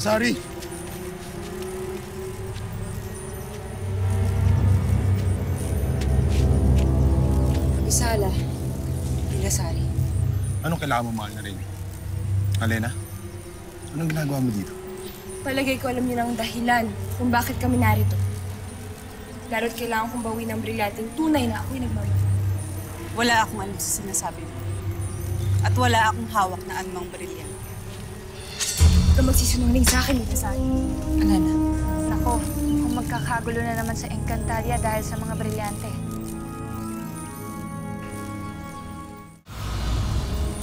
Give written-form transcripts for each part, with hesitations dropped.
Nasari! Abisala. Nasari. Anong kailangan mo, mahal na rin? Alena? Anong ginagawa mo dito? Palagay ko alam niyo ng dahilan kung bakit kami narito. Laro't kailangan kong bawin ng brilyanteng tunay na ako'y nagmamahal. Wala akong alam sa sinasabi mo. At wala akong hawak na anumang brilyante. Huwag ka magsisinungaling sa akin, Nasari. Alena. Nako, kung magkakagulo na naman sa Encantadia dahil sa mga brilyante.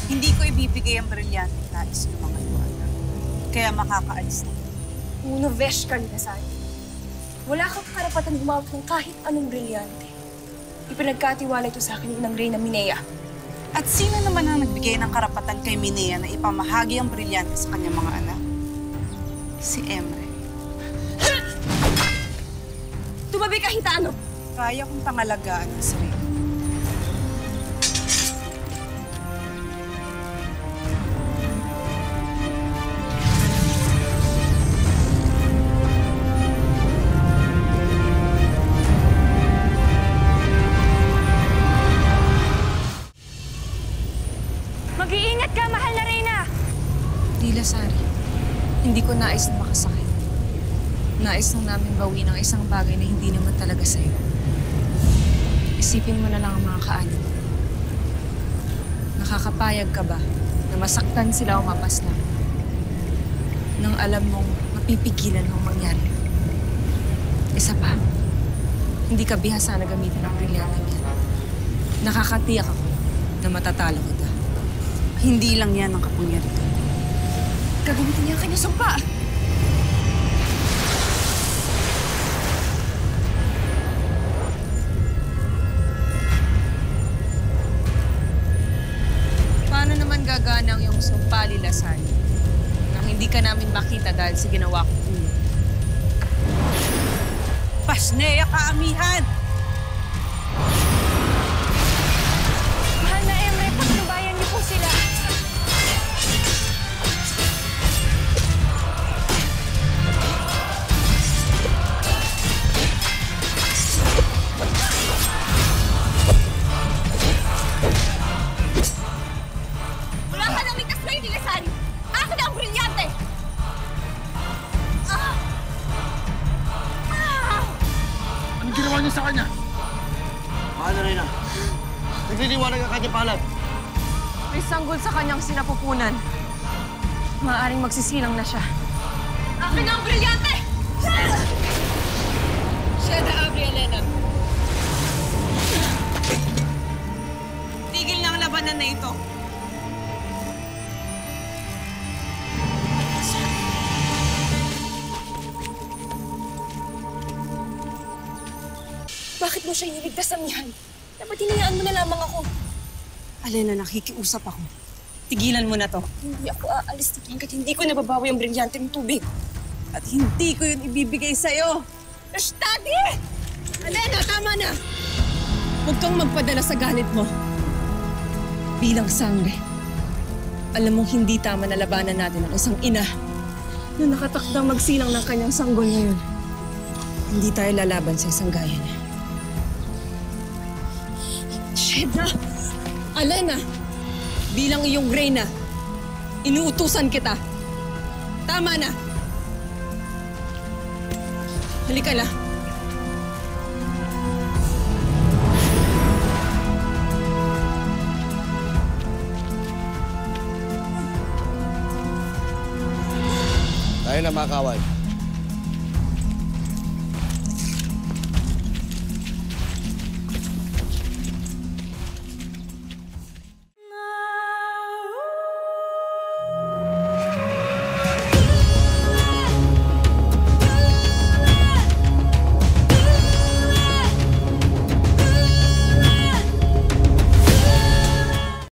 Hindi ko ibibigay ang brilyante na nais ng mga luwala. Kaya makakaalis na. Uno, vesh ka, Nasari. Wala kang karapatan gumawak ng kahit anong brilyante. Ipinagkatiwala ito sa akin ng Reyna Minea. At sino naman ang nagbigay ng karapatan kay Minea na ipamahagi ang brilyante sa kanyang mga anak? Si Emre. Tumabi ka, Hitano! Kaya kong pangalagaan ang sarili. Mag-iingat ka, mahal na Reyna! Dila Sari, hindi ko nais na makasakit. Nais lang namin bawiin ang isang bagay na hindi naman talaga sa'yo. Isipin mo na lang ang mga kaanin mo. Nakakapayag ka ba na masaktan sila o mapaslang? Nang alam mong mapipigilan mong mangyari. Isa pa, hindi ka bihasa na gamitin ang brilyanteng yan. Nakakatiyak ako na matatalo kita. Hindi lang yan ang kapangyarihan. Gagamitin niya ang kanyang sumpa! Paano naman gagana ang iyong sumpa, Lilasan? Nang hindi ka namin makita dahil sa ginawa kong ulo. Pasneya kaamihan! Mahal na Emre, patnubayan niyo po sila. Wala ka nang ligtas na hindi, Nasari! Ako na ang brilyante! Anong ginawa niyo sa kanya? Mahal na rin nagliliwanag ang kanyang palad. May sanggol sa kanyang sinapupunan. Maaaring magsisilang na siya. Akin na ang brilyante! Siya na, Elena. Tigil na ang labanan na ito. Bakit mo siya iniligtas, Amihan? Dapat hinayaan mo na lamang ako. Alena, nakikiusap ako. Tigilan mo na to. Hindi ako aalis dito hanggat hindi ko nababawi ang brilyante ng tubig. At hindi ko yun ibibigay sa'yo. Ashtadi! Alena, tama na! Huwag kang magpadala sa galit mo. Bilang sangre, alam mong hindi tama na labanan natin ang isang ina na nakatakdang magsilang ng kanyang sanggol ngayon. Hindi tayo lalaban sa isang gaya niya. Sheda! Alena! Bilang iyong Reyna, inuutusan kita. Tama na! Halika na. Tayo na mga kaway.